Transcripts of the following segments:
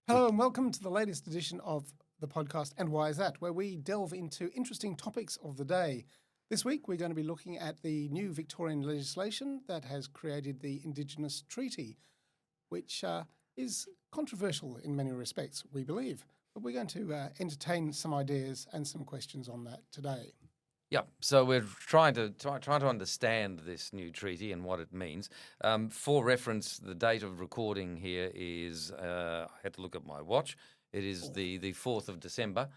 Hello and welcome to the latest edition of the podcast And Why Is That, where we delve into interesting topics of the day. This week we're going to be looking at the new Victorian legislation that has created the Indigenous Treaty, which is controversial in many respects, we believe. But we're going to entertain some ideas and some questions on that today. Yeah, so we're trying to understand this new treaty and what it means. For reference, the date of recording here is, I had to look at my watch, it is the 4th of December,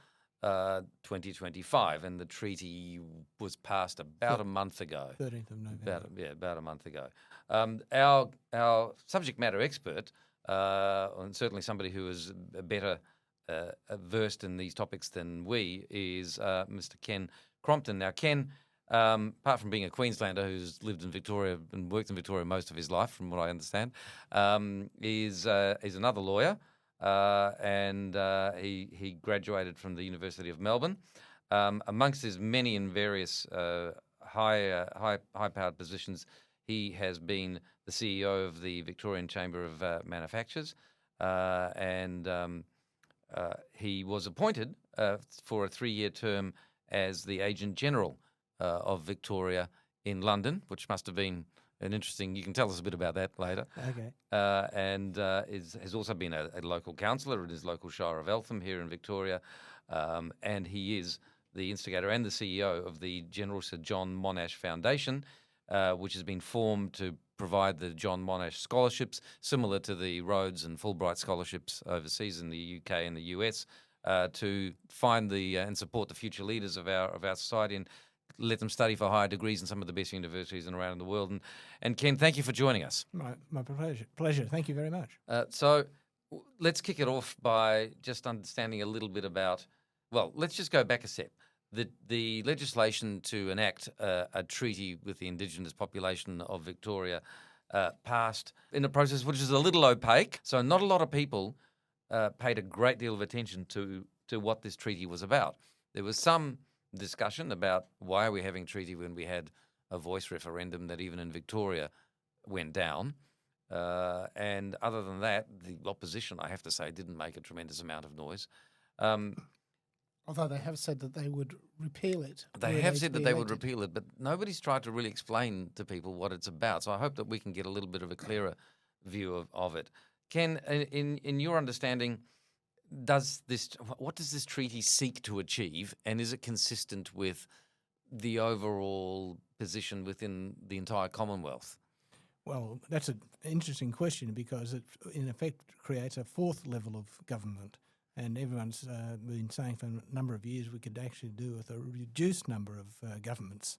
2025, and the treaty was passed about a month ago. 13th of November. About a month ago. Our subject matter expert, and certainly somebody who is better versed in these topics than we, is Mr. Ken Crompton. Now, Ken, apart from being a Queenslander who's lived in Victoria and worked in Victoria most of his life, from what I understand, is another lawyer, and he graduated from the University of Melbourne. Amongst his many and various high-powered positions, he has been the CEO of the Victorian Chamber of Manufacturers, and he was appointed for a 3-year term as the Agent General of Victoria in London, which must have been an interesting. You can tell us a bit about that later. Okay. And has also been a local councillor in his local Shire of Eltham here in Victoria, and he is the instigator and the CEO of the General Sir John Monash Foundation, which has been formed to provide the John Monash scholarships, similar to the Rhodes and Fulbright scholarships overseas in the UK and the US. To find and support the future leaders of our society and let them study for higher degrees in some of the best universities around the world. And Ken, thank you for joining us. My pleasure. Thank you very much. So let's kick it off by just understanding a little bit about. Well, let's just go back a step. The legislation to enact a treaty with the Indigenous population of Victoria passed in a process which is a little opaque. So not a lot of people paid a great deal of attention to what this treaty was about. There was some discussion about why are we having a treaty when we had a voice referendum that even in Victoria went down. And other than that, the opposition, I have to say, didn't make a tremendous amount of noise. Although they have said that they would repeal it. They have said that they would repeal it, but nobody's tried to really explain to people what it's about. So I hope that we can get a little bit of a clearer view of it. Ken, in your understanding, what does this treaty seek to achieve, and is it consistent with the overall position within the entire Commonwealth? Well, that's an interesting question because it, in effect, creates a fourth level of government. And everyone's been saying for a number of years we could actually do with a reduced number of governments.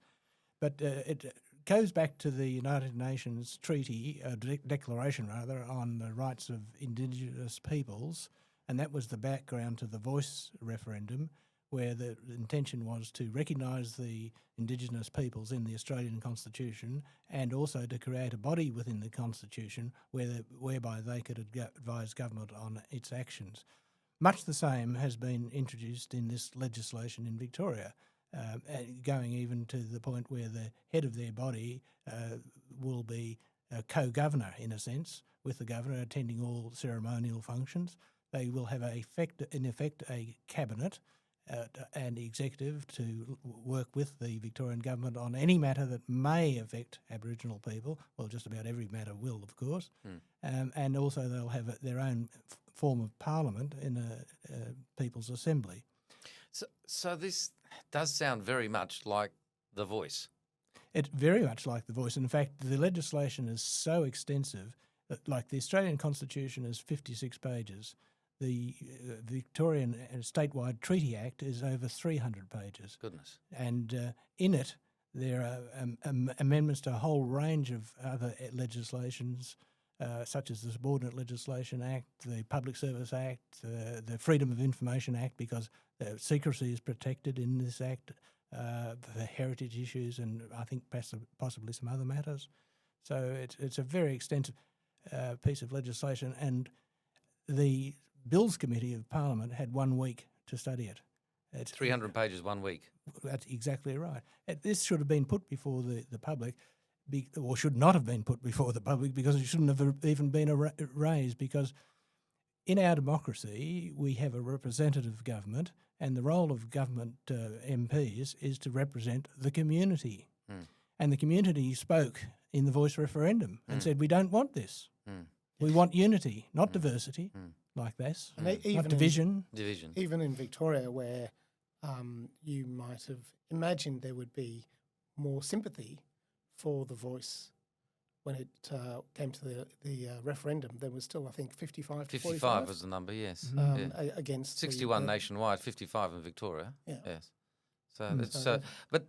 But it goes back to the United Nations Treaty, declaration rather, on the rights of Indigenous peoples, and that was the background to the voice referendum, where the intention was to recognise the Indigenous peoples in the Australian Constitution and also to create a body within the Constitution whereby they could advise government on its actions. Much the same has been introduced in this legislation in Victoria, going even to the point where the head of their body will be a co-governor, in a sense, with the governor attending all ceremonial functions. They will have in effect a cabinet and executive to work with the Victorian government on any matter that may affect Aboriginal people. Well, just about every matter will, of course. And also they'll have their own form of parliament in a People's Assembly. So this does sound very much like The Voice. It's very much like The Voice. In fact, the legislation is so extensive that, like, the Australian Constitution is 56 pages. The Victorian Statewide Treaty Act is over 300 pages. Goodness. And in it, there are amendments to a whole range of other legislations, such as the Subordinate Legislation Act, the Public Service Act, the Freedom of Information Act, because secrecy is protected in this act, the heritage issues, and I think possibly some other matters. So it's a very extensive piece of legislation, and the Bills Committee of Parliament had 1 week to study it. It's 300 pages 1 week. That's exactly right. This should have been put before the public, or should not have been put before the public, because it shouldn't have even been raised, because in our democracy, we have a representative government, and the role of government MPs is to represent the community. And the community spoke in the voice referendum and said, we don't want this. We want unity, not diversity, like this, not division. Even in Victoria, where you might have imagined there would be more sympathy for the voice when it came to the referendum, there was still, I think, 55 to 55 was the number, yes. Against 61 nationwide, 55 in Victoria. Yeah. Yes. So but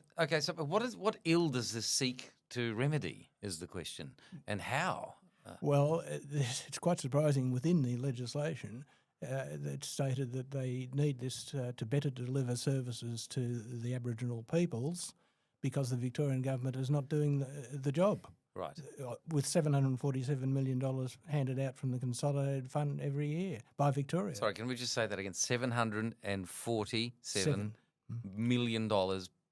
what ill does this seek to remedy is the question, and how? Well, it's quite surprising within the legislation that stated that they need this to better deliver services to the Aboriginal peoples because the Victorian government is not doing the job. Right. With $747 million handed out from the Consolidated Fund every year by Victoria. Sorry, can we just say that again? $747 million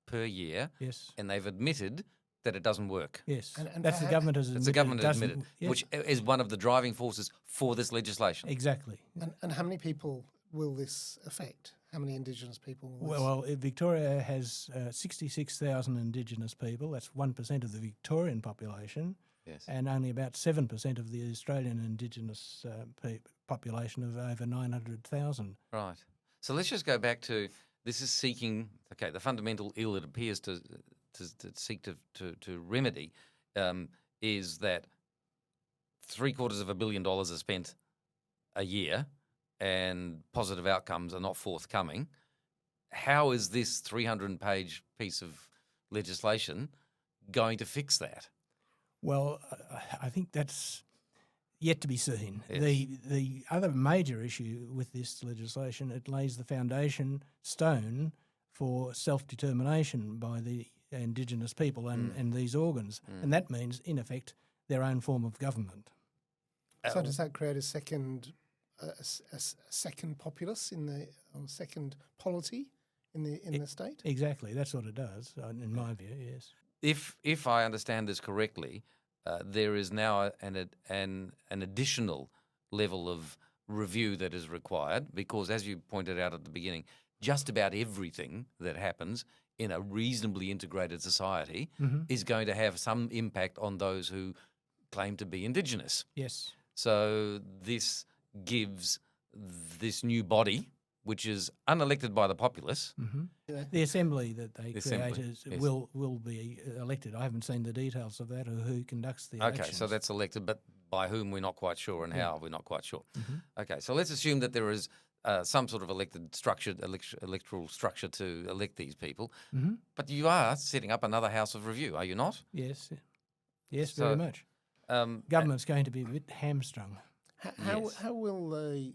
per year. Yes. And they've admitted that it doesn't work. Yes. And that's the government has admitted. That's the government has it admitted, yes. which is one of the driving forces for this legislation. Exactly. And how many people will this affect? How many Indigenous people will this? Well, Victoria has 66,000 Indigenous people. That's 1% of the Victorian population. Yes. And only about 7% of the Australian Indigenous population of over 900,000. Right. So let's just go back to this is seeking, okay, the fundamental ill it appears to seek to remedy is that $750 million are spent a year and positive outcomes are not forthcoming. How is this 300-page piece of legislation going to fix that? Well, I think that's yet to be seen. Yes. The other major issue with this legislation, it lays the foundation stone for self-determination by the Indigenous people and these organs. And that means, in effect, their own form of government. So does that create a second populace or second polity in the state? Exactly, that's what it does, in my view, yes. If I understand this correctly, there is now an additional level of review that is required because, as you pointed out at the beginning, just about everything that happens in a reasonably integrated society is going to have some impact on those who claim to be Indigenous. Yes. So this gives this new body, which is unelected by the populace. The assembly that they Assembly, create will be elected. I haven't seen the details of that or who conducts the elections. Okay, so that's elected, but by whom we're not quite sure and how we're not quite sure. Okay, so let's assume that there is some sort of electoral structure to elect these people. But you are setting up another house of review, are you not? Yes. Yes, So, very much. Government's going to be a bit hamstrung. How will the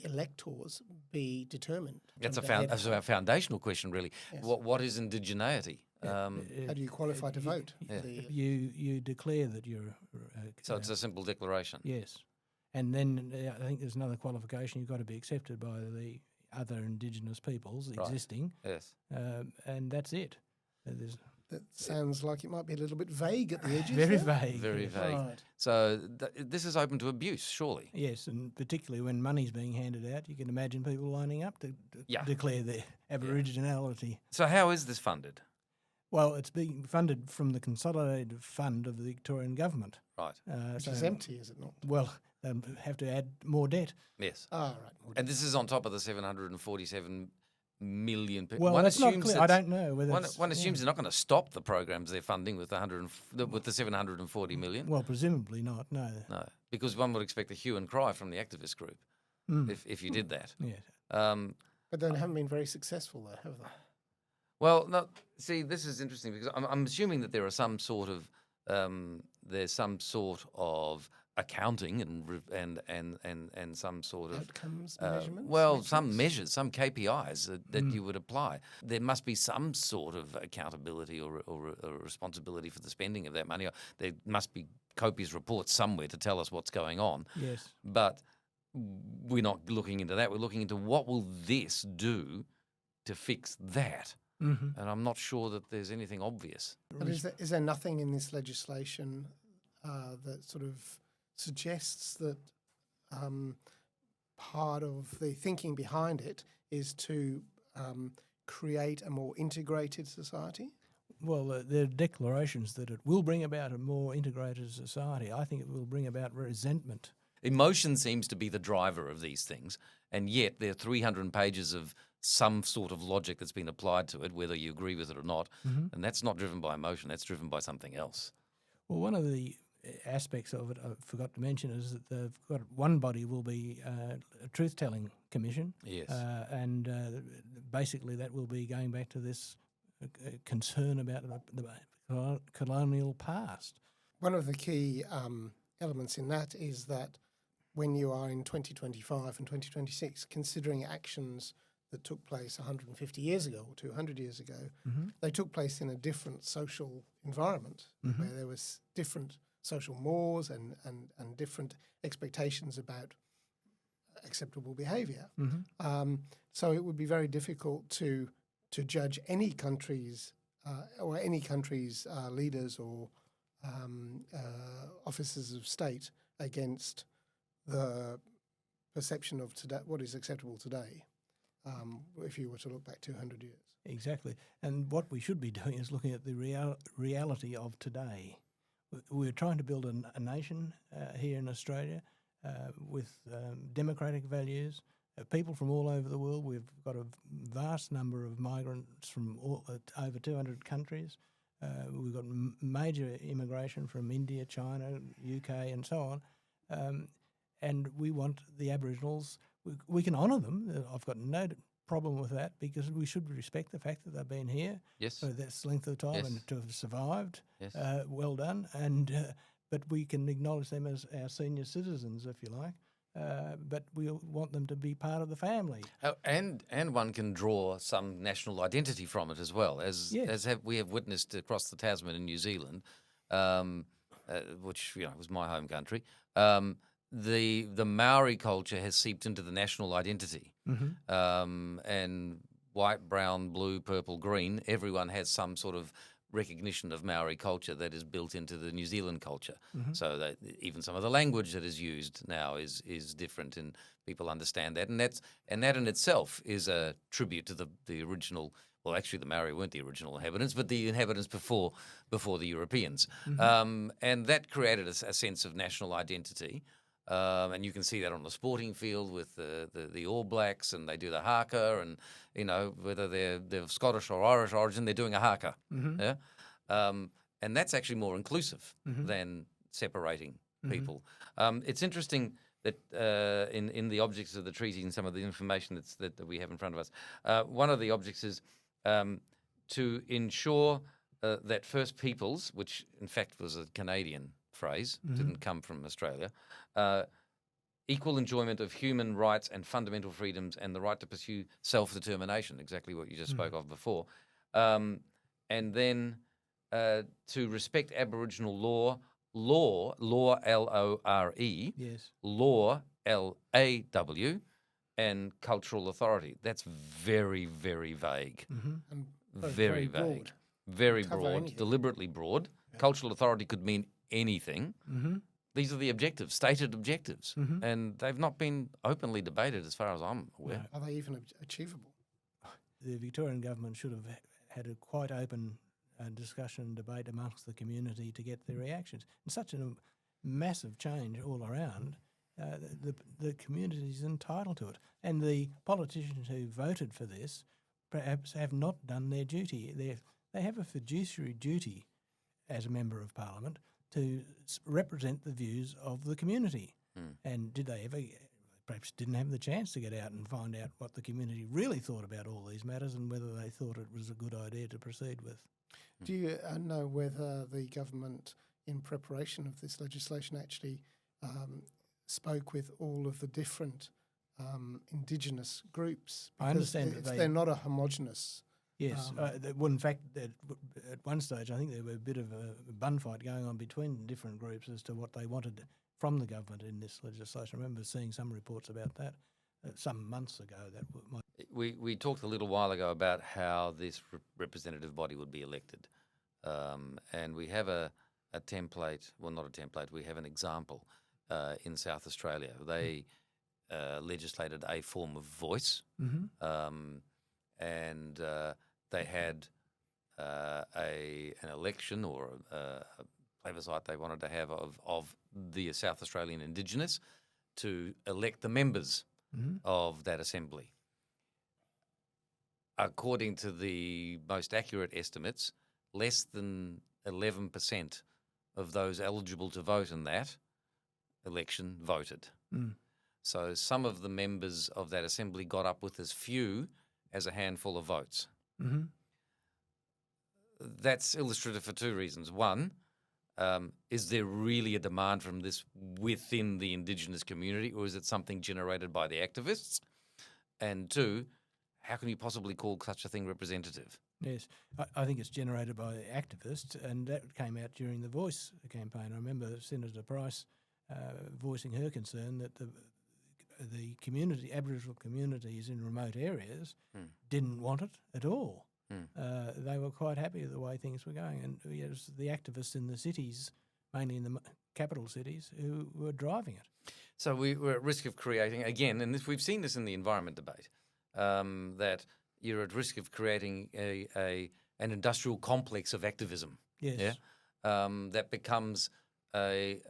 electors be determined? That's a foundational question, really. Yes. What is indigeneity? How do you qualify to vote? You declare that you're... So it's a simple declaration. Yes. And then I think there's another qualification. You've got to be accepted by the other Indigenous peoples existing. Yes. And that's it. That sounds like it might be a little bit vague at the edges. Very there. vague. Very vague. Right. So this is open to abuse, surely. Yes, and particularly when money's being handed out, you can imagine people lining up to declare their Aboriginality. So how is this funded? Well, it's being funded from the Consolidated Fund of the Victorian Government. Right. Which is empty, is it not? Well, they have to add more debt. Yes. Right. And this is on top of the 747 million people. Well, that's not clear. I don't know whether one assumes they're not going to stop the programs they're funding with the 740 million. Well, presumably not. No. No, because one would expect a hue and cry from the activist group if you did that. Yeah. But they haven't been very successful, though, have they? Well, no. See, this is interesting because I'm assuming that there are some sort of accounting and some sort of Outcomes, measurements? well, some measures, some KPIs that you would apply. There must be some sort of accountability or responsibility for the spending of that money. Or there must be copious reports somewhere to tell us what's going on. Yes. But we're not looking into that. We're looking into what will this do to fix that. And I'm not sure that there's anything obvious. But is there nothing in this legislation that sort of suggests that part of the thinking behind it is to create a more integrated society? Well, there are declarations that it will bring about a more integrated society. I think it will bring about resentment. Emotion seems to be the driver of these things, and yet there are 300 pages of some sort of logic that's been applied to it, whether you agree with it or not, and that's not driven by emotion, that's driven by something else. Well, one of the aspects of it I forgot to mention is that they've got one body will be a truth-telling commission. Yes. And basically that will be going back to this concern about the colonial past. One of the key elements in that is that when you are in 2025 and 2026, considering actions that took place 150 years ago or 200 years ago, they took place in a different social environment where there was different social mores and different expectations about acceptable behaviour. So it would be very difficult to judge any country's leaders or officers of state against the perception of today, what is acceptable today, if you were to look back 200 years. Exactly. And what we should be doing is looking at the reality of today. We're trying to build a nation here in Australia with democratic values, people from all over the world. We've got a vast number of migrants from over 200 countries. We've got major immigration from India, China, UK and so on. And we want the Aboriginals, we can honour them. I've got no problem with that because we should respect the fact that they've been here for this length of time and to have survived. Well done. And but we can acknowledge them as our senior citizens, if you like. But we want them to be part of the family. And one can draw some national identity from it as well, as we have witnessed across the Tasman in New Zealand, which was my home country. The Maori culture has seeped into the national identity, and white, brown, blue, purple, green. Everyone has some sort of recognition of Maori culture that is built into the New Zealand culture. So that even some of the language that is used now is different, and people understand that, and that in itself is a tribute to the original. Well, actually, the Maori weren't the original inhabitants, but the inhabitants before the Europeans, and that created a sense of national identity. And you can see that on the sporting field with the All Blacks, and they do the haka, and whether they're Scottish or Irish origin, they're doing a haka. And that's actually more inclusive than separating people. It's interesting that in the objects of the treaty and some of the information that we have in front of us, one of the objects is to ensure that First Peoples, which in fact was a Canadian phrase, didn't come from Australia, equal enjoyment of human rights and fundamental freedoms and the right to pursue self-determination, exactly what you just spoke of before, and then to respect Aboriginal law, L-O-R-E, law, L-A-W, and cultural authority. That's very, very vague. Very vague. Very broad, deliberately broad. Cultural authority could mean anything. These are the objectives, stated objectives, and they've not been openly debated as far as I'm aware. No. Are they even achievable? The Victorian government should have had a quite open discussion and debate amongst the community to get their reactions. And such a massive change all around, the community is entitled to it. And the politicians who voted for this perhaps have not done their duty. They have a fiduciary duty as a member of Parliament to represent the views of the community. And did they ever, perhaps didn't have the chance to get out and find out what the community really thought about all these matters and whether they thought it was a good idea to proceed with. Do you know whether the government, in preparation of this legislation, actually spoke with all of the different Indigenous groups? I understand that they're not a homogenous. Yes. Well, in fact, at one stage, I think there were a bit of a bun fight going on between different groups as to what they wanted from the government in this legislation. I remember seeing some reports about that some months ago. We talked a little while ago about how this representative body would be elected, and we have a template. Well, not a template. We have an example in South Australia. They legislated a form of voice, and they had an election or a plebiscite they wanted to have of the South Australian Indigenous to elect the members of that assembly. According to the most accurate estimates, less than 11% of those eligible to vote in that election voted. So some of the members of that assembly got up with as few as a handful of votes. That's illustrative for two reasons. One, is there really a demand from this within the Indigenous community, or is it something generated by the activists? And two, how can you possibly call such a thing representative? Yes, I think it's generated by activists, and that came out during the Voice campaign. I remember Senator Price voicing her concern that the community, Aboriginal communities in remote areas, didn't want it at all. They were quite happy with the way things were going, and it was the activists in the cities, mainly in the capital cities, who were driving it. So we're at risk of creating, again, and we've seen this in the environment debate, that you're at risk of creating an industrial complex of activism. Yes. Yeah? That becomes a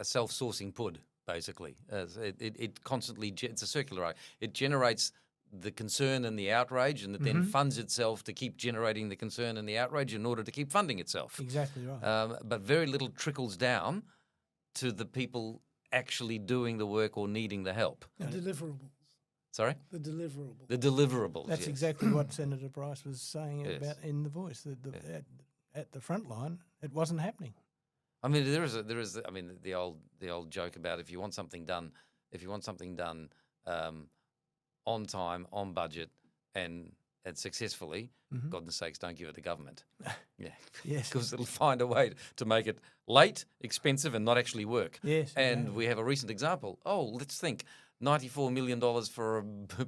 self-sourcing PUD, basically. It constantly, it's a circular arc. It generates the concern and the outrage, and it then funds itself to keep generating the concern and the outrage in order to keep funding itself. Exactly right. But very little trickles down to the people actually doing the work or needing the help. The deliverables. Sorry? The deliverables. The deliverables. That's yes. exactly what Senator Price was saying Yes. about in the Voice. At the front line, it wasn't happening. I mean, there is I mean, the old joke about if you want something done on time, on budget, and successfully, goodness sakes, don't give it to government. Yeah, Yes. because it'll find a way to make it late, expensive, and not actually work. Yes. And exactly. we have a recent example. Oh, let's think, $94 million for a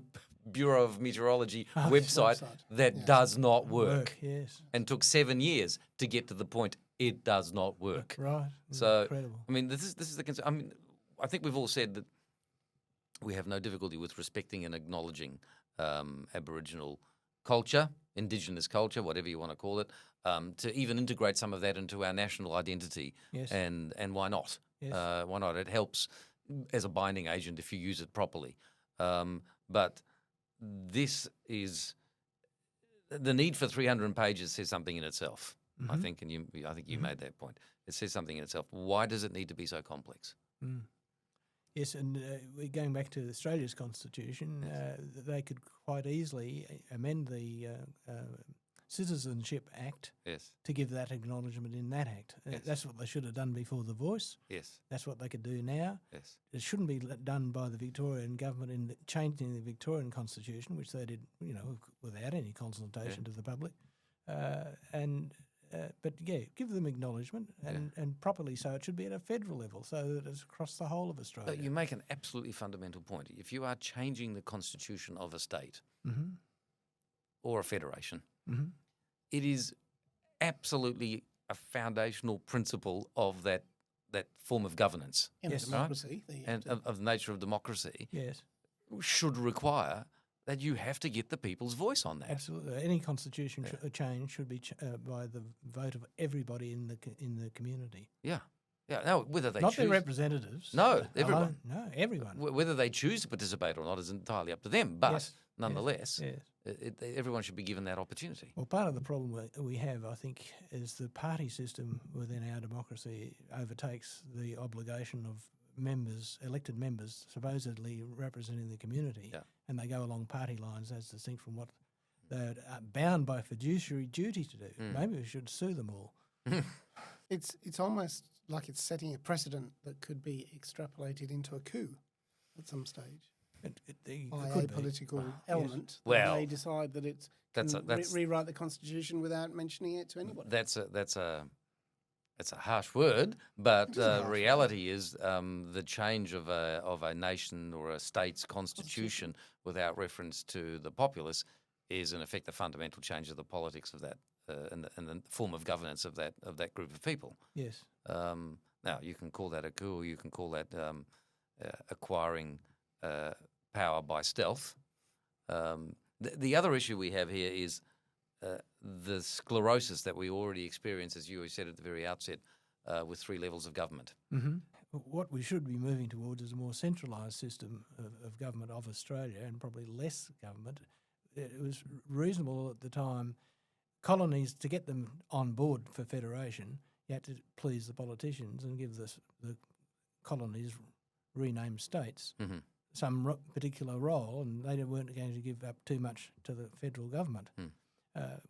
Bureau of Meteorology website that does not work, Yes. and took 7 years to get to the point it does not work. Right. So, Incredible. I mean, this is the concern. I mean, I think we've all said that we have no difficulty with respecting and acknowledging Aboriginal culture, Indigenous culture, whatever you want to call it, to even integrate some of that into our national identity. Yes. And why not? Yes. Why not? It helps as a binding agent if you use it properly. But this is the need for 300 pages says something in itself. I think, and I think you made that point. It says something in itself. Why does it need to be so complex? Yes, and we're going back to Australia's constitution. They could quite easily amend the Citizenship Act Yes. to give that acknowledgement in that act. Yes. That's what they should have done before the Voice. Yes. That's what they could do now. Yes. It shouldn't be done by the Victorian government in changing the Victorian constitution, which they did, without any consultation to the public. But give them acknowledgement and properly so. It should be at a federal level so that it's across the whole of Australia. But you make an absolutely fundamental point. If you are changing the constitution of a state or a federation, it is absolutely a foundational principle of that form of governance In Yes. a democracy. and of the nature of democracy Yes, should require that you have to get the people's voice on that. absolutely. Any constitution change should be by the vote of everybody in the community. Yeah. Yeah. No, whether they Not choose, their representatives. No, everyone. No, everyone. Whether they choose to participate or not is entirely up to them. But Yes. nonetheless, Yes. everyone should be given that opportunity. Well, part of the problem we have, I think, is the party system within our democracy overtakes the obligation of elected members, supposedly representing the community, and they go along party lines as distinct from what they're bound by fiduciary duty to do. Maybe we should sue them all. It's almost like it's setting a precedent that could be extrapolated into a coup at some stage It by a could be. political element. Well, that may decide that it can rewrite the constitution without mentioning it to anybody. That's a harsh word, but reality is the change of a nation or a state's constitution without reference to the populace is in effect a fundamental change of the politics of that and the form of governance of that group of people. Yes. Now, you can call that a coup, or you can call that acquiring power by stealth. The other issue we have here is the sclerosis that we already experience, as you said at the very outset, with 3 levels of government. Mm-hmm. What we should be moving towards is a more centralised system of government of Australia, and probably less government. It was reasonable at the time, colonies, to get them on board for federation, you had to please the politicians and give the colonies, renamed states, Mm-hmm. some particular role, and they weren't going to give up too much to the federal government.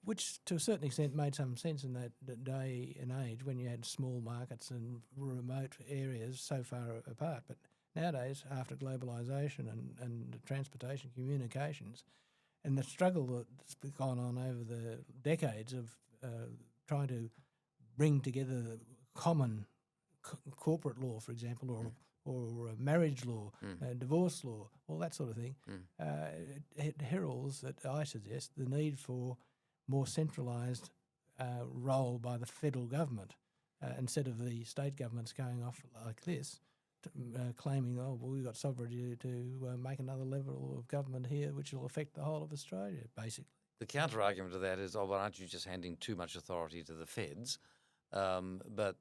Which to a certain extent made some sense in that day and age when you had small markets and remote areas so far apart. But nowadays, after globalisation and transportation, communications, and the struggle that's gone on over the decades of trying to bring together common corporate law, for example, or marriage law, divorce law, all that sort of thing, it heralds, that I suggest, the need for more centralised role by the federal government instead of the state governments going off like this, claiming, oh, well, we've got sovereignty to make another level of government here which will affect the whole of Australia, basically. The counter-argument to that is, oh, well, aren't you just handing too much authority to the feds? But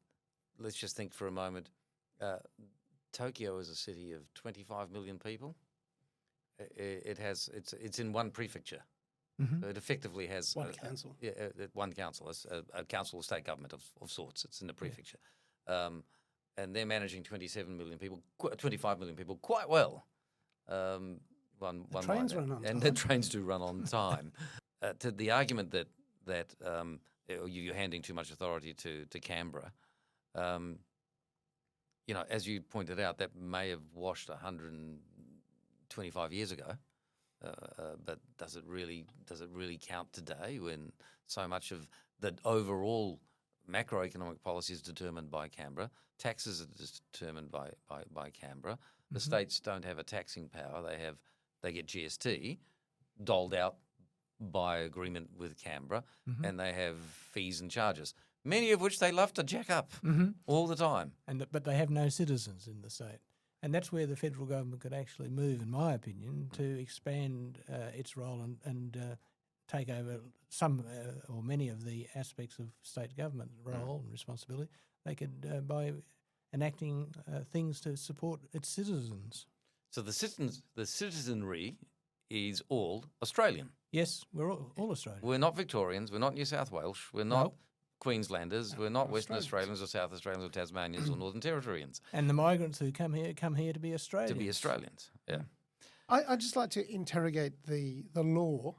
let's just think for a moment. Tokyo is a city of 25 million people. It's in one prefecture. Mm-hmm. So it effectively has One council. One council, a council of state government of sorts. It's in the prefecture, and they're managing 27 million people, 25 million people quite well. The trains run on time. And the trains do run on time. To the argument that you're handing too much authority to Canberra, as you pointed out, that may have washed 125 years ago. But does it really count today when so much of the overall macroeconomic policy is determined by Canberra? Taxes are determined by Canberra. The states don't have a taxing power. They get GST doled out by agreement with Canberra, and they have fees and charges, many of which they love to jack up all the time. But they have no citizens in the state. And that's where the federal government could actually move, in my opinion, to expand its role and take over some or many of the aspects of state government role and responsibility. They could, by enacting things to support its citizens. So the citizenry is all Australian. Yes, we're all Australian. We're not Victorians. We're not New South Welsh. We're not Queenslanders. We're not Western Australians or South Australians or Tasmanians or Northern Territorians. And the migrants who come here to be Australians. To be Australians, yeah. I'd just like to interrogate the law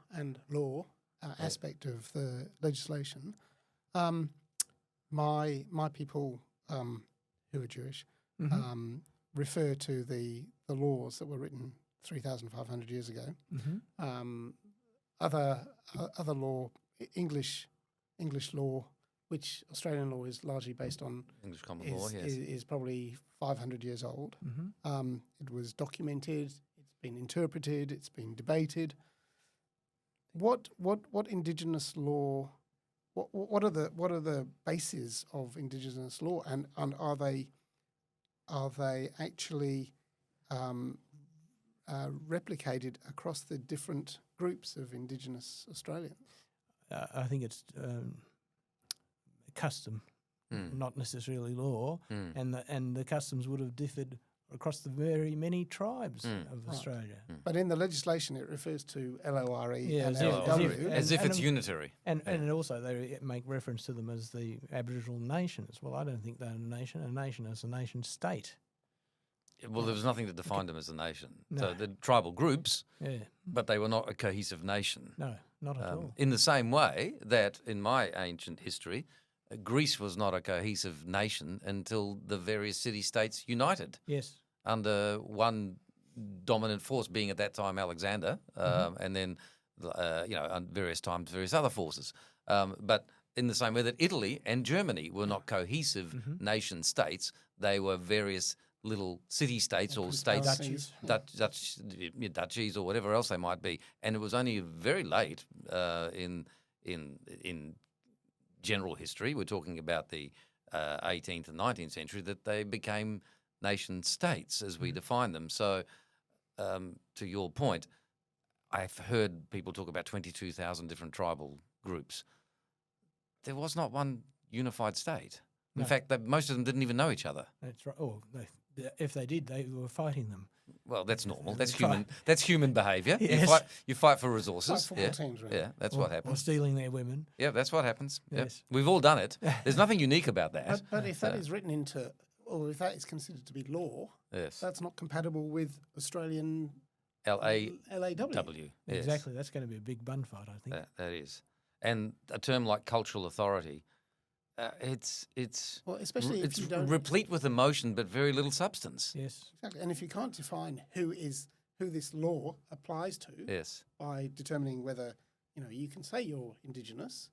aspect of the legislation. My people who are Jewish refer to the laws that were written 3,500 years ago. Other law, English law, which Australian law is largely based on, English common law, yes, is probably 500 years old. It was documented, it's been interpreted, it's been debated. What Indigenous law? What are the bases of Indigenous law, and are they actually replicated across the different groups of Indigenous Australians? I think it's custom, not necessarily law, and the customs would have differed across the very many tribes of Australia. But in the legislation, it refers to LORE and as LOW. As if it's unitary. And also they make reference to them as the Aboriginal nations. Well, I don't think they're a nation. A nation is a nation state. Well, there was nothing to define them as a nation. No. So the tribal groups, but they were not a cohesive nation. No, not at all. In the same way that in my ancient history, Greece was not a cohesive nation until the various city-states united. Yes. Under one dominant force, being at that time Alexander, and then, at various times, various other forces. But in the same way that Italy and Germany were not cohesive nation-states, they were various little city-states or states, duchies or whatever else they might be. And it was only very late in general history. We're talking about the 18th and 19th century that they became nation states as we define them. So, to your point, I've heard people talk about 22,000 different tribal groups. There was not one unified state. In No. fact, most of them didn't even know each other. That's right. Oh, if they did, they were fighting them. Well, that's normal. They That's fight. human. That's human behaviour. Yes. You fight for resources. Like football teams, really. Yeah, that's or, what Or happens. stealing their women. Yeah, that's what happens. Yep. Yes. We've all done it. There's nothing unique about that. But if that is written into, or if that is considered to be law, Yes. that's not compatible with Australian LAW. LAW. Yes. Exactly. That's going to be a big bun fight, I think. That is. And a term like cultural authority, it's Well, especially if it's you don't replete with emotion but very little substance. Yes. exactly, and if you can't define who this law applies to Yes. by determining whether you can say you're Indigenous.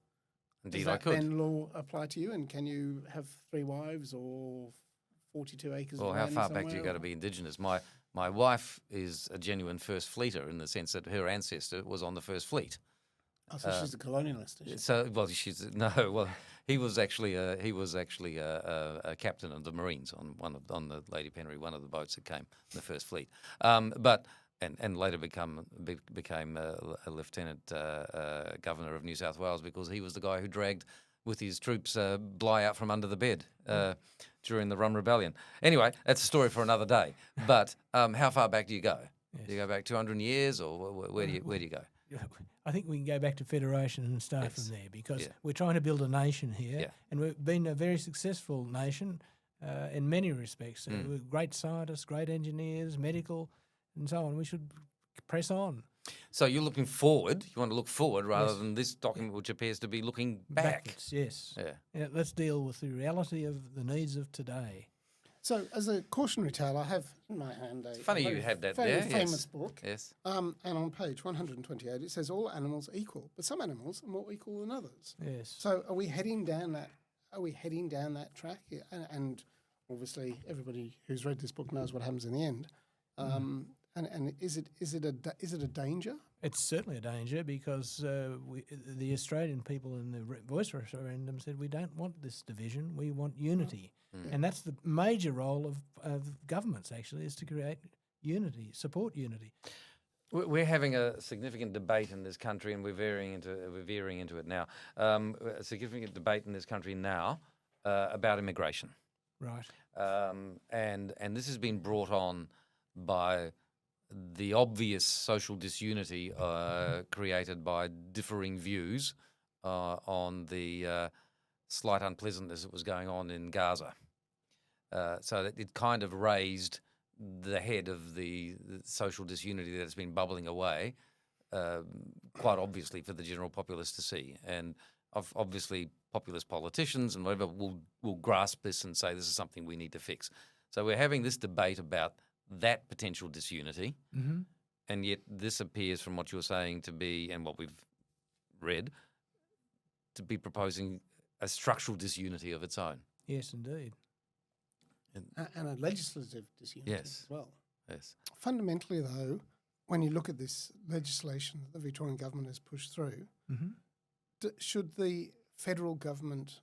Indeed, Does I that could. then law apply to you? And can you have 3 wives or 42 acres Well, of how land far back do you somewhere, go to be Indigenous? My wife is a genuine First Fleeter in the sense that her ancestor was on the First Fleet. Oh, so she's a colonialist, is she? So, well, he was actually a captain of the Marines on the Lady Penry, one of the boats that came in the First Fleet. But later became a lieutenant governor of New South Wales because he was the guy who dragged with his troops Bligh out from under the bed during the Rum Rebellion. Anyway, that's a story for another day. But how far back do you go? Yes. Do you go back 200 years, or where do you go? I think we can go back to federation and start Yes. from there because Yeah. we're trying to build a nation here, Yeah. and we've been a very successful nation in many respects. With great scientists, great engineers, medical, and so on. We should press on. So you're looking forward. You want to look forward rather Yes. than this document, which appears to be looking back. Backwards, yes. Yeah. Let's deal with the reality of the needs of today. So, as a cautionary tale, I have in my hand a Funny very you have that very there, famous yes. book. Yes. And on page 128, it says all animals are equal, but some animals are more equal than others. Yes. So, are we heading down that? Are we heading down that track? Yeah, and obviously, everybody who's read this book knows what happens in the end. And is it a danger? It's certainly a danger because the Australian people in the voice referendum said we don't want this division, we want unity. And that's the major role of governments, actually, is to create unity, support unity. We're having a significant debate in this country, and we're veering into it now. A significant debate in this country now about immigration, Right. and this has been brought on by the obvious social disunity created by differing views on the slight unpleasantness that was going on in Gaza. So that it kind of raised the head of the social disunity that's been bubbling away, quite obviously for the general populace to see. And obviously populist politicians and whatever will grasp this and say this is something we need to fix. So we're having this debate about that potential disunity, and yet this appears from what you're saying to be, and what we've read, to be proposing a structural disunity of its own. Yes, indeed. And a legislative disunity Yes. as well. Yes. Fundamentally, though, when you look at this legislation that the Victorian government has pushed through, should the federal government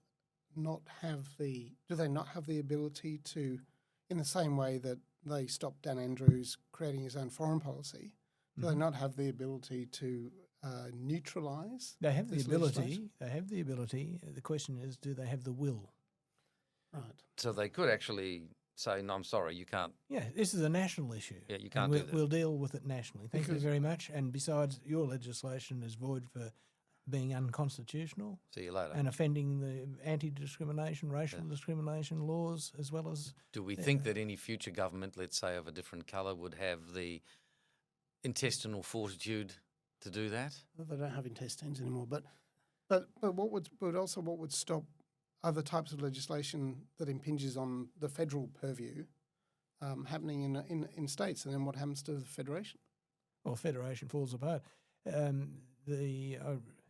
not have do they not have the ability to, in the same way that they stopped Dan Andrews creating his own foreign policy, do they not have the ability to neutralise? They have the this ability. legislation? They have the ability. The question is, do they have the will? Right. So they could actually say, no, I'm sorry, you can't. Yeah, this is a national issue. Yeah, you and can't do that. We'll deal with it nationally. Thank you Because- very much. And besides, your legislation is void for being unconstitutional See you later. and offending the anti-discrimination, racial discrimination laws, as well as Do we think that any future government, let's say of a different colour, would have the intestinal fortitude to do that? Well, they don't have intestines anymore, but what would stop other types of legislation that impinges on the federal purview happening in states, and then what happens to the federation? well, federation falls apart.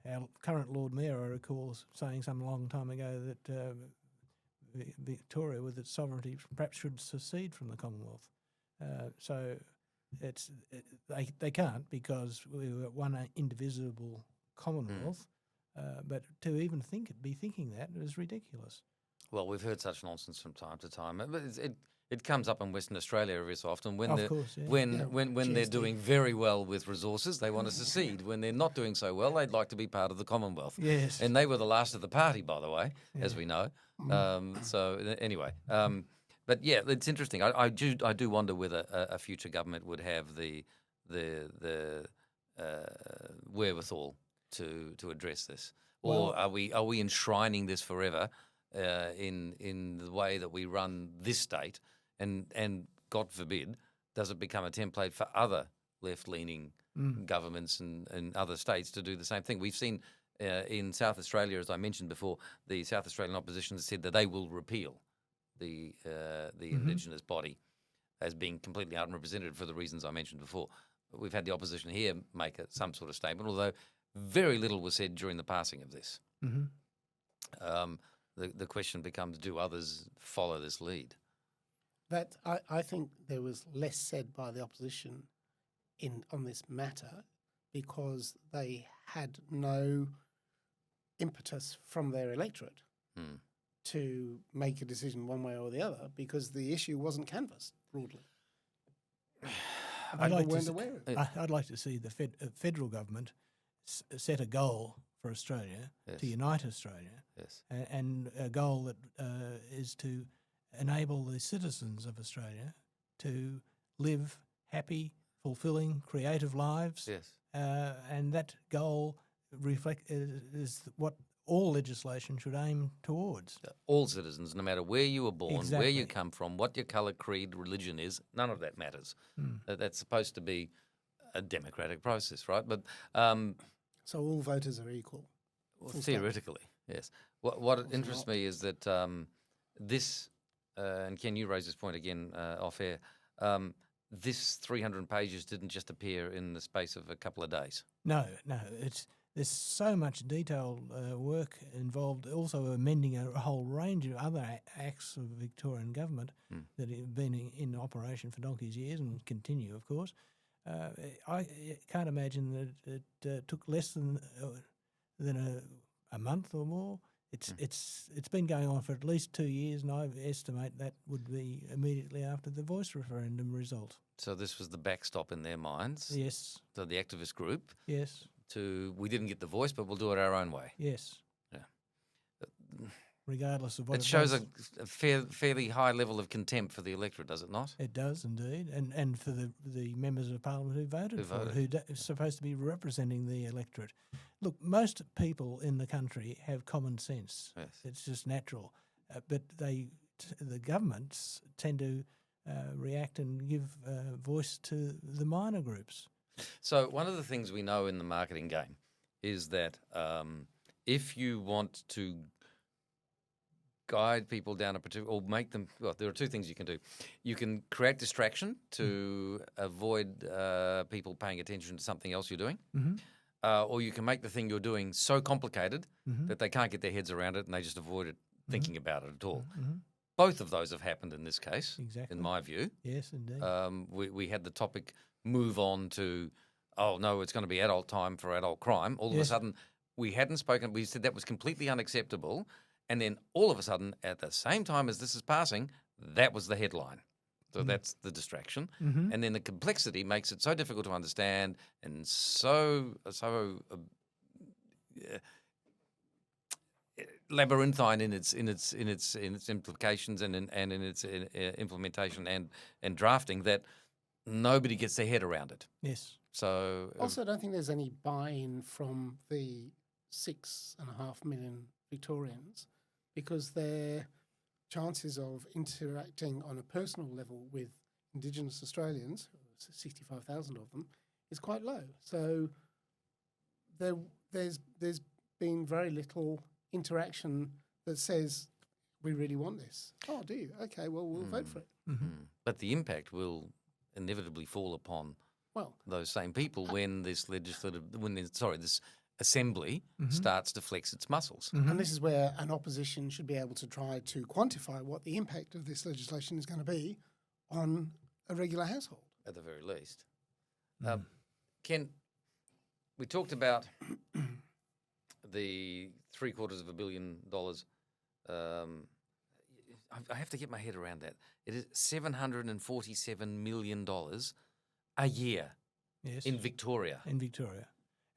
Our current Lord Mayor, I recall, saying some long time ago that Victoria, with its sovereignty, perhaps should secede from the Commonwealth. So they can't, because we were one indivisible Commonwealth. But to even be thinking that is ridiculous. Well, we've heard such nonsense from time to time. But it comes up in Western Australia every so often when Of course, yeah. when they're GST. doing very well with resources, they want to secede. When they're not doing so well, they'd like to be part of the Commonwealth. Yes. And they were the last of the party, by the way, as we know. Anyway, but yeah, it's interesting. I do wonder whether a future government would have the wherewithal to address this, or are we enshrining this forever in the way that we run this state, and God forbid, does it become a template for other left-leaning governments and other states to do the same thing? We've seen in South Australia, as I mentioned before, the South Australian opposition has said that they will repeal the Indigenous body as being completely unrepresented for the reasons I mentioned before. We've had the opposition here make some sort of statement, although very little was said during the passing of this. The question becomes, do others follow this lead? That I think there was less said by the opposition on this matter because they had no impetus from their electorate to make a decision one way or the other because the issue wasn't canvassed broadly. I'd like to see the federal government set a goal for Australia to unite Australia, and a goal that is to enable the citizens of Australia to live happy, fulfilling, creative lives. And that goal is what all legislation should aim towards. All citizens, no matter where you were born, where you come from, what your colour, creed, religion is, none of that matters. That's supposed to be a democratic process, right? But so all voters are equal. Well, theoretically, yes. What interests me is that this, and Ken, you raised this point again off air, this 300 pages didn't just appear in the space of a couple of days. No, there's so much detailed work involved, also amending a whole range of other acts of Victorian government that have been in operation for donkey's years and continue, of course. I can't imagine that it took less than a month or more. It's been going on for at least 2 years, and I estimate that would be immediately after the voice referendum result. So this was the backstop in their minds. Yes. So the activist group. Yes. We didn't get the voice, but we'll do it our own way. Yes. Yeah. Regardless of what it shows a fairly high level of contempt for the electorate, does it not? It does indeed, and for the members of Parliament who voted for it, who are supposed to be representing the electorate. Look, most people in the country have common sense. Yes. It's just natural, but the governments tend to react and give voice to the minor groups. So one of the things we know in the marketing game is that if you want to guide people down a particular, or make them, well, there are two things you can do. You can create distraction to avoid people paying attention to something else you're doing, or you can make the thing you're doing so complicated that they can't get their heads around it and they just avoid it thinking about it at all. Both of those have happened in this case, in my view. Yes, indeed. We had the topic move on to, oh no, it's going to be adult time for adult crime. All of a sudden, we hadn't spoken, we said that was completely unacceptable. And then all of a sudden, at the same time as this is passing, that was the headline. So that's the distraction. And then the complexity makes it so difficult to understand and so labyrinthine in its implications and in its implementation and drafting that nobody gets their head around it. Yes. So also, I don't think there's any buy-in from the 6.5 million Victorians, because their chances of interacting on a personal level with Indigenous Australians, 65,000 of them, is quite low. So there's been very little interaction that says, we really want this. Oh, do you? Okay, well, we'll vote for it. But the impact will inevitably fall upon those same people when this this assembly starts to flex its muscles. And this is where an opposition should be able to try to quantify what the impact of this legislation is going to be on a regular household. At the very least. Ken, we talked about the $750 million I have to get my head around that. It is $747 million a year Yes. in Victoria. In Victoria.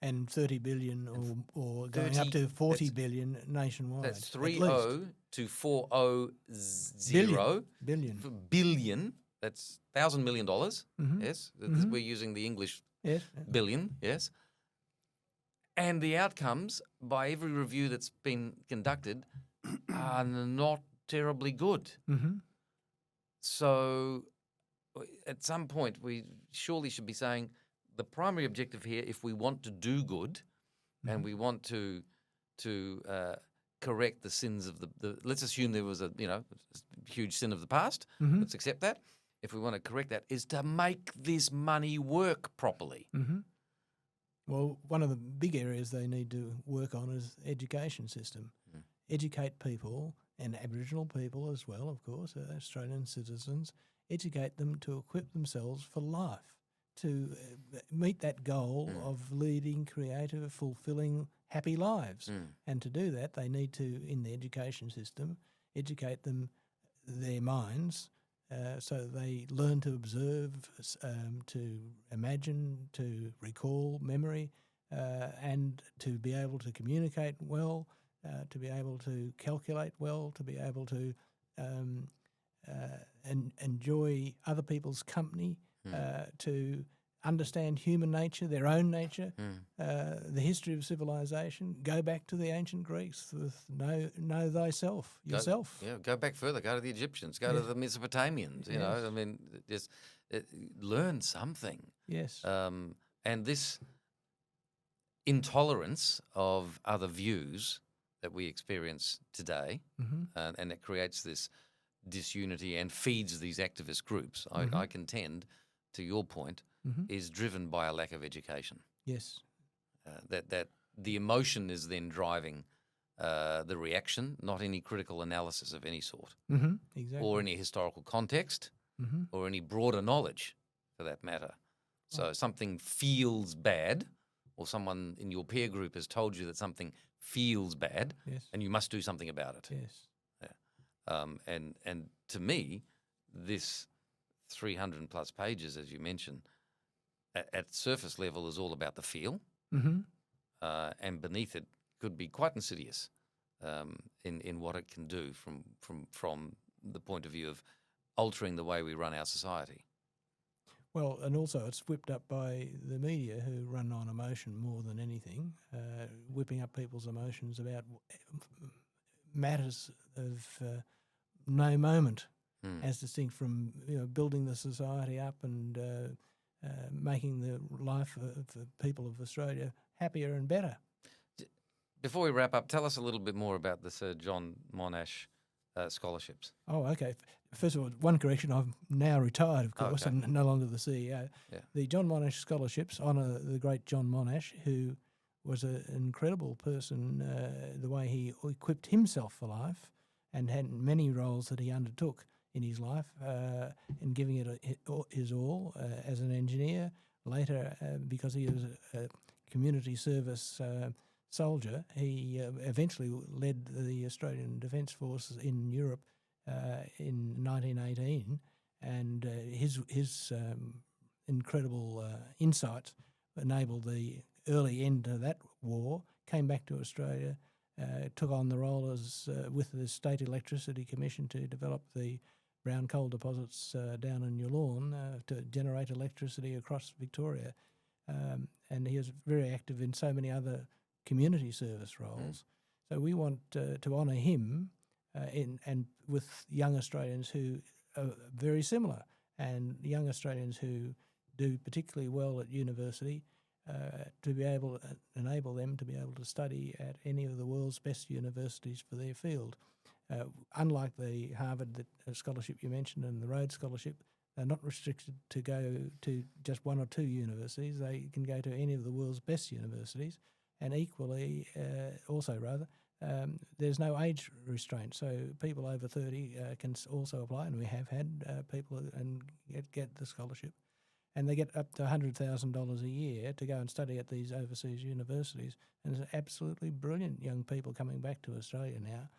And 30 billion or going up to 40 billion nationwide. That's at least. 30 to 400 billion. That's $1,000 million. Yes, we're using the English billion. Yes, and the outcomes by every review that's been conducted are not terribly good. So, at some point, we surely should be saying the primary objective here, if we want to do good, and we want to correct the sins of the let's assume there was a huge sin of the past. Let's accept that. If we want to correct that, is to make this money work properly. Well, one of the big areas they need to work on is education system. Educate people, and Aboriginal people as well, of course, Australian citizens, educate them to equip themselves for life, to meet that goal of leading creative, fulfilling, happy lives. And to do that, they need to, in the education system, educate them, their minds, so they learn to observe, to imagine, to recall memory, and to be able to communicate well, to be able to calculate well, to be able to enjoy other people's company, to understand human nature, their own nature, the history of civilization, go back to the ancient Greeks with know thyself, yourself. Go back further, go to the Egyptians, go to the Mesopotamians, you know, I mean, just learn something. Yes. And this intolerance of other views that we experience today, and it creates this disunity and feeds these activist groups, I contend, to your point, is driven by a lack of education. Yes. That the emotion is then driving the reaction, not any critical analysis of any sort, Exactly. or any historical context, or any broader knowledge, for that matter. So something feels bad, or someone in your peer group has told you that something feels bad, and you must do something about it. Yes. And to me, this 300 plus pages, as you mentioned, at surface level is all about the feel, and beneath it could be quite insidious in what it can do from the point of view of altering the way we run our society. Well, and also it's whipped up by the media who run on emotion more than anything, whipping up people's emotions about matters of no moment, as distinct from building the society up and making the life of the people of Australia happier and better. Before we wrap up, tell us a little bit more about the Sir John Monash scholarships. Oh, okay. First of all, one correction, I'm now retired, of course, and no longer the CEO. Yeah. The John Monash scholarships honour the great John Monash, who was an incredible person, the way he equipped himself for life and had many roles that he undertook in his life, in giving it his all as an engineer. Later, because he was a community service soldier, he eventually led the Australian Defence Forces in Europe in 1918, and his incredible insights enabled the early end of that war, came back to Australia, took on the role as with the State Electricity Commission to develop the brown coal deposits down in Yallourn to generate electricity across Victoria. And he was very active in so many other community service roles. So we want to honour him and with young Australians who are very similar, and young Australians who do particularly well at university, to be able to enable them to be able to study at any of the world's best universities for their field. Unlike the Harvard scholarship you mentioned and the Rhodes Scholarship, they're not restricted to go to just one or two universities. They can go to any of the world's best universities, and equally, there's no age restraint. So people over 30 can also apply, and we have had people and get the scholarship. And they get up to $100,000 a year to go and study at these overseas universities. And there's absolutely brilliant young people coming back to Australia now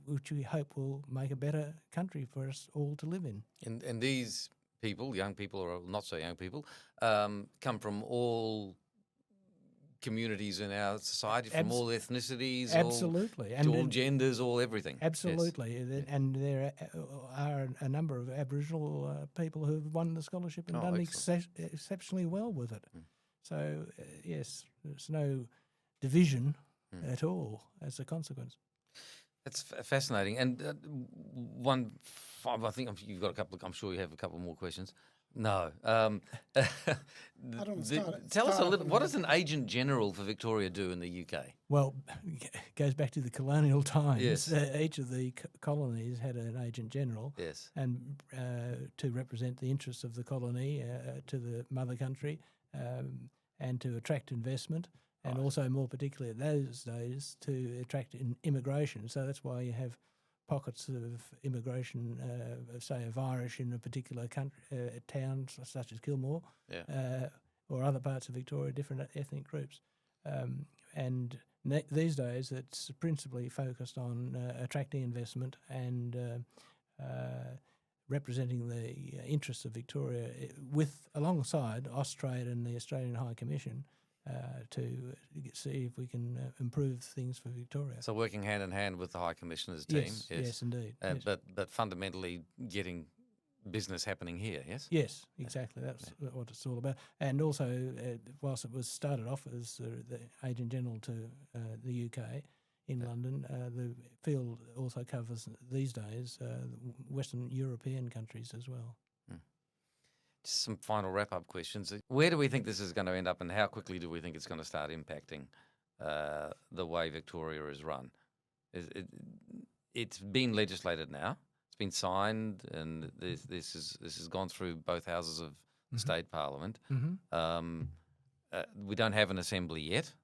which we hope will make a better country for us all to live in. And these people, young people or not so young people, come from all communities in our society, from all ethnicities, absolutely, all genders, all everything. Absolutely, Yes. And there are a number of Aboriginal people who have won the scholarship and done exceptionally well with it. So yes, there's no division at all as a consequence. That's fascinating. And I think you've got a couple. I'm sure you have a couple more questions. No. Tell us a little. What does an agent general for Victoria do in the UK? Well, it goes back to the colonial times. Yes. Each of the colonies had an agent general. Yes. And to represent the interests of the colony to the mother country, and to attract investment, and also more particularly at those days to attract immigration. So that's why you have pockets of immigration, say of Irish in a particular country, town such as Kilmore, or other parts of Victoria, different ethnic groups. And these days it's principally focused on attracting investment and representing the interests of Victoria alongside Austrade and the Australian High Commission to see if we can improve things for Victoria. So working hand in hand with the High Commissioner's team. Yes, indeed. Yes. But fundamentally getting business happening here, yes? Yes, exactly. That's what it's all about. And also, whilst it was started off as the Agent General to the UK in London, the field also covers these days Western European countries as well. Just some final wrap-up questions. Where do we think this is going to end up, and how quickly do we think it's going to start impacting the way Victoria is run? It's been legislated now. It's been signed, and this has gone through both houses of the state parliament. We don't have an assembly yet.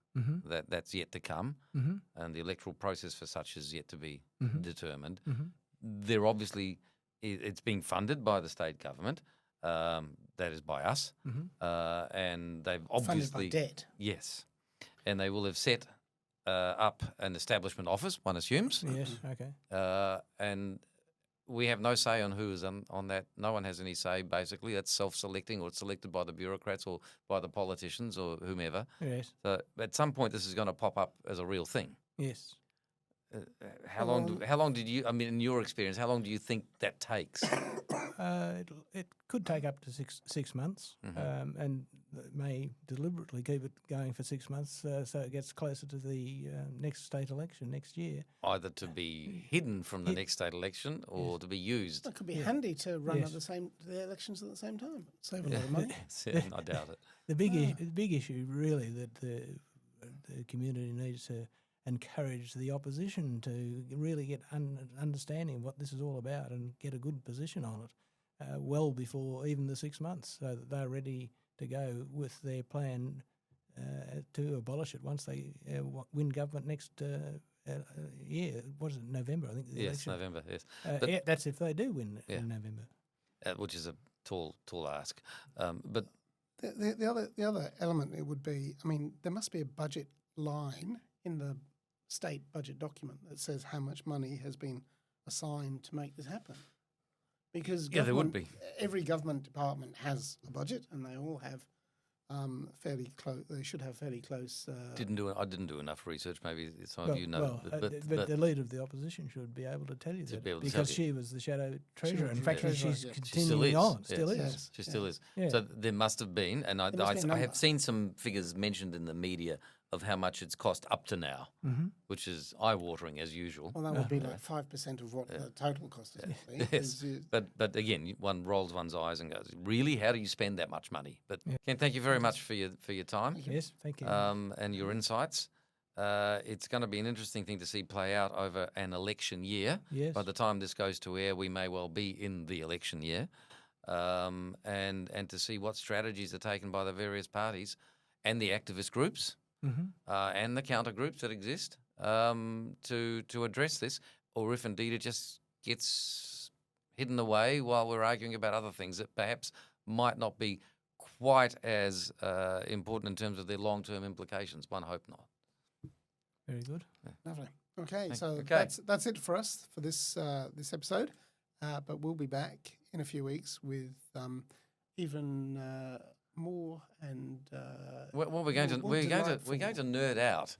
That's yet to come, and the electoral process for such is yet to be determined. They're obviously, it's being funded by the state government. That is by us, and they've obviously funded by debt. Yes, and they will have set up an establishment office. One assumes. Yes. Okay. And we have no say on who is on that. No one has any say. Basically, that's self-selecting, or it's selected by the bureaucrats or by the politicians or whomever. Yes. So at some point, this is going to pop up as a real thing. Yes. How long did you? I mean, in your experience, how long do you think that takes? It could take up to six months, and may deliberately keep it going for 6 months so it gets closer to the next state election next year. Either to be hidden from the next state election or to be used. That could be handy to run at the elections at the same time. Save a lot of money. I doubt it. The big issue really that the community needs to encourage the opposition to really get understanding of what this is all about and get a good position on it well before even the 6 months, so that they're ready to go with their plan to abolish it once they win government next year. What is it, November, I think? Yes, election. November, yes. That's if they do win in November. Which is a tall ask. But the other element, it would be, I mean, there must be a budget line in the state budget document that says how much money has been assigned to make this happen. Because there would be. Every government department has a budget, and they all have fairly close. They should have fairly close. I didn't do enough research. Maybe some of you know. But the leader of the opposition should be able to tell you that, because she was the shadow treasurer. In fact, she's continuing on. Still is. She still is. So there must have been, and I have seen some figures mentioned in the media of how much it's cost up to now, which is eye-watering as usual. Well, that would be like 5% of what the total cost is. Yes. But again, one rolls one's eyes and goes, really? How do you spend that much money? But Ken, thank you very much for your time. Yes, thank you. And your insights. It's going to be an interesting thing to see play out over an election year. Yes. By the time this goes to air, we may well be in the election year. And to see what strategies are taken by the various parties and the activist groups. And the counter groups that exist to address this, or if indeed it just gets hidden away while we're arguing about other things that perhaps might not be quite as important in terms of their long-term implications. One hope not. Very good. Lovely. Okay, so Okay. that's it for us for this this episode. But we'll be back in a few weeks with even more and Well, we're going to nerd out.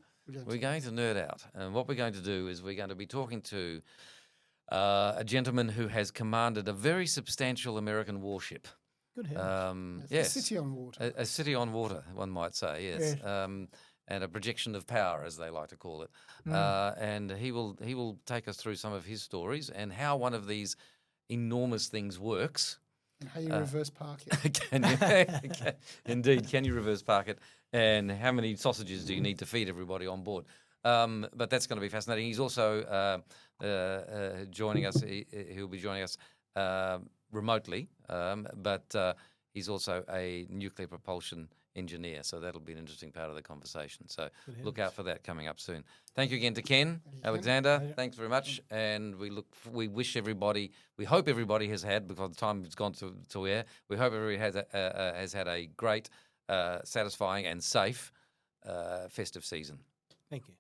We're going to- nerd out, and what we're going to do is we're going to be talking to a gentleman who has commanded a very substantial American warship. Good heavens. A Yes, city on water. a city on water, one might say. Yes, and a projection of power, as they like to call it. And he will take us through some of his stories and how one of these enormous things works. And how you reverse park it. Indeed, can you reverse park it? And how many sausages do you need to feed everybody on board? But that's going to be fascinating. He's also joining us. He'll be joining us remotely, but he's also a nuclear propulsion engineer, so that'll be an interesting part of the conversation. So look out for that coming up soon. Thank you again to Ken, Alexander. Thanks very much, and we hope everybody has had, because the time it's gone to air, we hope everybody has had a great, satisfying and safe festive season. Thank you.